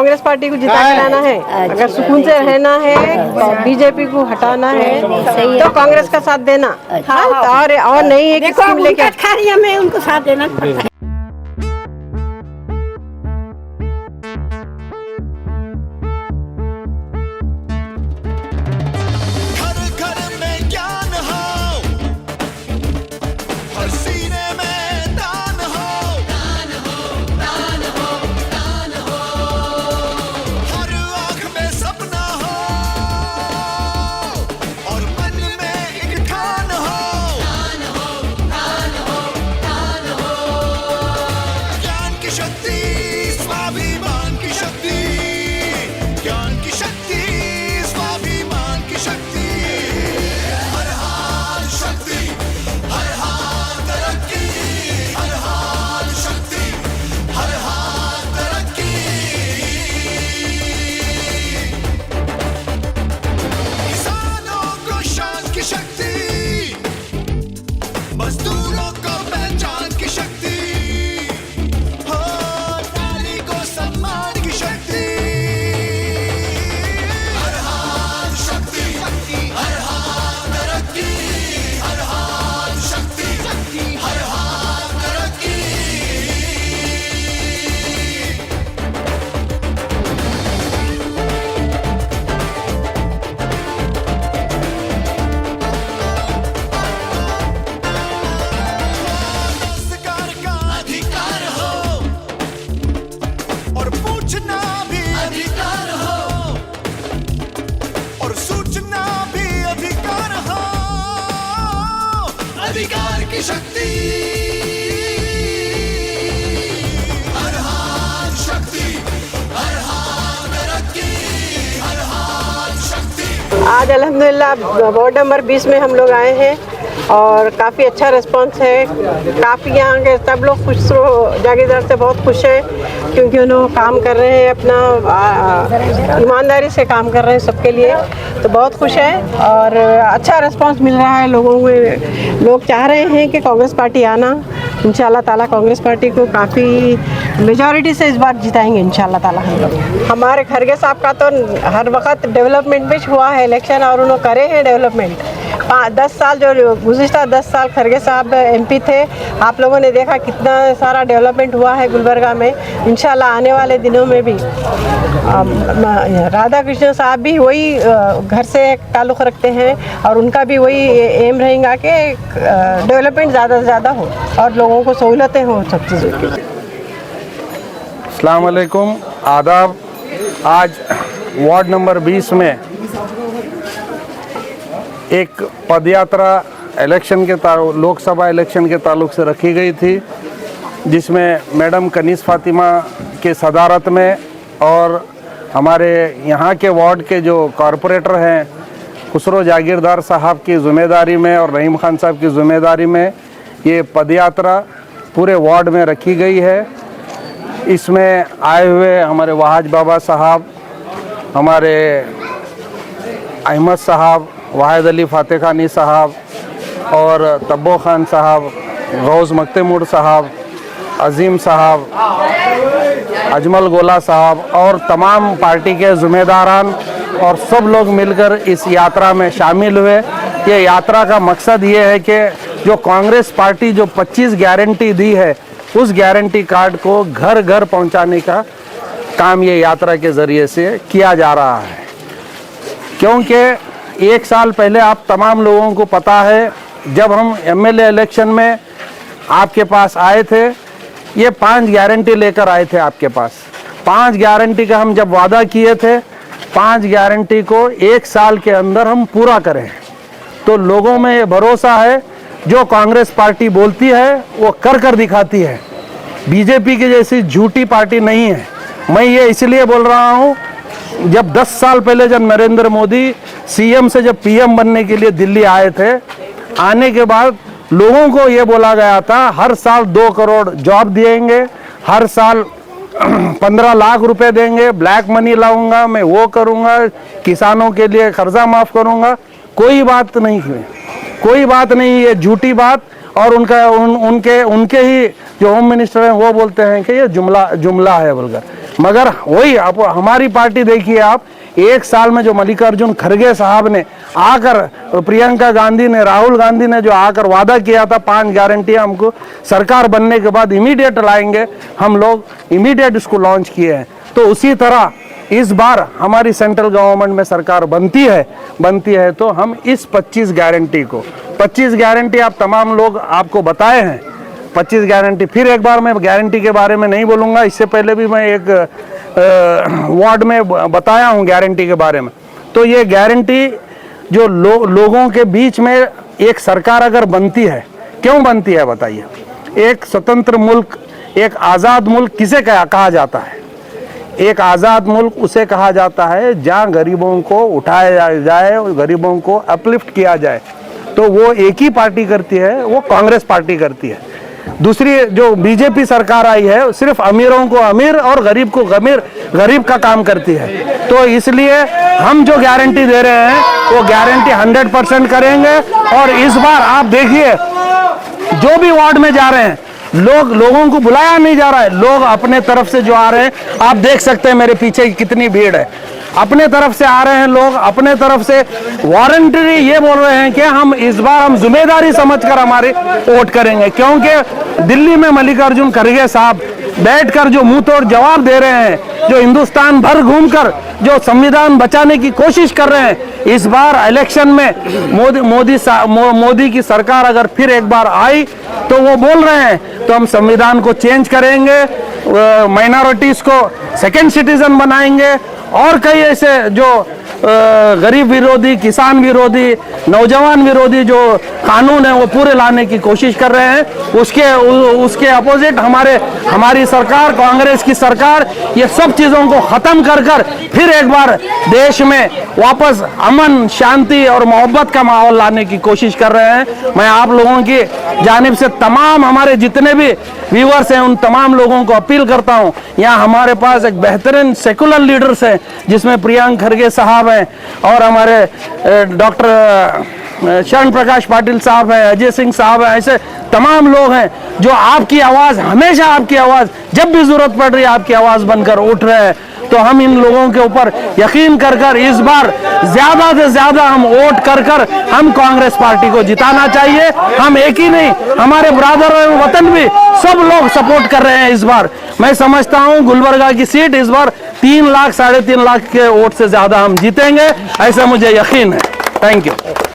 Congress party को जिता के लाना है, अगर सुकून से रहना है, बीजेपी को हटाना है तो कांग्रेस का साथ देना। हाँ, और नहीं है कि स्कीम लेके खा रही है, मैं उनको साथ देना पड़ता है। अधिकार की शक्ति, हर हाथ शक्ति, हर हाथ तरक्की, हर हाथ शक्ति। आज अल्हम्दुलिल्लाह वार्ड नंबर 20 में हम लोग आए हैं और काफ़ी अच्छा रिस्पांस है। काफ़ी यहाँ के सब लोग खुश, जागीरदार से बहुत खुश हैं क्योंकि उन्होंने काम कर रहे हैं, अपना ईमानदारी से काम कर रहे हैं सबके लिए, तो बहुत खुश है और अच्छा रिस्पांस मिल रहा है लोगों को। लोग चाह रहे हैं कि कांग्रेस पार्टी आना, इंशाल्लाह ताला कांग्रेस पार्टी को काफ़ी मेजॉरिटी से इस बार जिताएंगे इंशाल्लाह ताला हम लोग। हमारे खरगे साहब का तो हर वक्त डेवलपमेंट भी हुआ है इलेक्शन और उन्होंने करे हैं डेवलपमेंट। 10 साल जो गुज़िश्ता 10 साल खरगे साहब MP थे, आप लोगों ने देखा कितना सारा डेवलपमेंट हुआ है गुलबर्गा में। इंशाल्लाह आने वाले दिनों में भी राधा कृष्ण साहब भी वही घर से ताल्लुक़ रखते हैं और उनका भी वही एम रहेगा कि डेवलपमेंट ज़्यादा से ज़्यादा हो और लोगों को सहूलतें हो सब चीज़ों की। अस्सलाम वालेकुम, आदाब। आज वार्ड नंबर 20 में एक पदयात्रा इलेक्शन के लोकसभा इलेक्शन के ताल्लुक से रखी गई थी, जिसमें मैडम कनीस फातिमा के सदारत में और हमारे यहाँ के वार्ड के जो कॉरपोरेटर हैं खुसरो जागीरदार साहब की ज़िम्मेदारी में और रहीम खान साहब की ज़िम्मेदारी में ये पदयात्रा पूरे वार्ड में रखी गई है। इसमें आए हुए हमारे वहाज बाबा साहब, हमारे अहमद साहब, वाहिद अली फातेह खानी साहब और तब्बो खान साहब, गौस मख्तेमूर साहब, अजीम साहब, अजमल गोला साहब और तमाम पार्टी के ज़िम्मेदारान और सब लोग मिलकर इस यात्रा में शामिल हुए। ये यात्रा का मकसद ये है कि जो कांग्रेस पार्टी जो 25 गारंटी दी है, उस गारंटी कार्ड को घर घर पहुंचाने का काम ये यात्रा के ज़रिए से किया जा रहा है। क्योंकि 1 साल पहले आप तमाम लोगों को पता है, जब हम MLA इलेक्शन में आपके पास आए थे, ये 5 गारंटी लेकर आए थे आपके पास। 5 गारंटी का हम जब वादा किए थे, 5 गारंटी को 1 साल के अंदर हम पूरा करें। तो लोगों में ये भरोसा है, जो कांग्रेस पार्टी बोलती है वो कर दिखाती है। बीजेपी की जैसी झूठी पार्टी नहीं है। मैं ये इसलिए बोल रहा हूँ, जब 10 साल पहले जब नरेंद्र मोदी CM से जब PM बनने के लिए दिल्ली आए थे, आने के बाद लोगों को ये बोला गया था हर साल 2 करोड़ जॉब देंगे, हर साल 15 लाख रुपए देंगे, ब्लैक मनी लाऊंगा, मैं वो करूंगा, किसानों के लिए कर्जा माफ करूंगा। कोई बात नहीं हुई, कोई बात नहीं, ये झूठी बात। और उनके ही जो होम मिनिस्टर हैं वो बोलते हैं कि ये जुमला है बोलकर। मगर वही आप हमारी पार्टी देखिए, आप एक साल में जो मल्लिकार्जुन खड़गे साहब ने आकर, प्रियंका गांधी ने, राहुल गांधी ने जो आकर वादा किया था 5 गारंटियां हमको सरकार बनने के बाद इमीडिएट लाएंगे, हम लोग इमीडिएट इसको लॉन्च किए हैं। तो उसी तरह इस बार हमारी सेंट्रल गवर्नमेंट में सरकार बनती है तो हम इस 25 गारंटी को, 25 गारंटी आप तमाम लोग आपको बताए हैं, 25 गारंटी, फिर एक बार मैं गारंटी के बारे में नहीं बोलूँगा, इससे पहले भी मैं एक वार्ड में बताया हूँ गारंटी के बारे में। तो ये गारंटी जो लोगों के बीच में एक सरकार अगर बनती है, क्यों बनती है बताइए? एक स्वतंत्र मुल्क, एक आज़ाद मुल्क किसे कहा जाता है? एक आज़ाद मुल्क उसे कहा जाता है जहाँ गरीबों को उठाया जाए और गरीबों को अपलिफ्ट किया जाए। तो वो एक ही पार्टी करती है, वो कांग्रेस पार्टी करती है। दूसरी जो बीजेपी सरकार आई है, सिर्फ अमीरों को अमीर और गरीब को गरीब का काम करती है। तो इसलिए हम जो गारंटी दे रहे हैं वो गारंटी 100% करेंगे। और इस बार आप देखिए, जो भी वार्ड में जा रहे हैं लोगों को बुलाया नहीं जा रहा है, लोग अपने तरफ से जो आ रहे हैं, आप देख सकते हैं मेरे पीछे कितनी भीड़ है, अपने तरफ से आ रहे हैं लोग, अपने तरफ से वारंटरी ये बोल रहे हैं कि हम इस बार हम जिम्मेदारी समझकर हमारे वोट करेंगे। क्योंकि दिल्ली में मल्लिकार्जुन खड़गे साहब बैठकर जो मुंह तोड़ जवाब दे रहे हैं, जो हिंदुस्तान भर घूमकर जो संविधान बचाने की कोशिश कर रहे हैं, इस बार इलेक्शन में मोदी की सरकार अगर फिर एक बार आई तो वो बोल रहे हैं तो हम संविधान को चेंज करेंगे, माइनॉरिटीज को सेकंड सिटीजन बनाएंगे, और कई ऐसे जो गरीब विरोधी, किसान विरोधी, नौजवान विरोधी जो कानून है वो पूरे लाने की कोशिश कर रहे हैं। उसके अपोजिट हमारी सरकार, कांग्रेस की सरकार, ये सब चीज़ों को ख़त्म कर फिर एक बार देश में वापस अमन, शांति और मोहब्बत का माहौल लाने की कोशिश कर रहे हैं। मैं आप लोगों की जानिब से तमाम हमारे जितने भी व्यूअर्स हैं उन तमाम लोगों को अपील करता हूं, यहाँ हमारे पास एक बेहतरीन सेकुलर लीडर्स हैं जिसमें प्रियंक खड़गे साहब हैं और हमारे डॉक्टर शरण प्रकाश पाटिल साहब हैं, अजय सिंह साहब हैं, ऐसे तमाम लोग हैं जो आपकी आवाज़, हमेशा आपकी आवाज़ जब भी ज़रूरत पड़ रही है आपकी आवाज़ बनकर उठ रहे हैं। तो हम इन लोगों के ऊपर यकीन कर इस बार ज़्यादा से ज़्यादा हम वोट कर हम कांग्रेस पार्टी को जिताना चाहिए। हम एक ही नहीं, हमारे ब्रादर और वतन भी सब लोग सपोर्ट कर रहे हैं। इस बार मैं समझता हूं गुलबर्गा की सीट इस बार 3 लाख, 3.5 लाख के वोट से ज़्यादा हम जीतेंगे, ऐसा मुझे यकीन है। Thank you.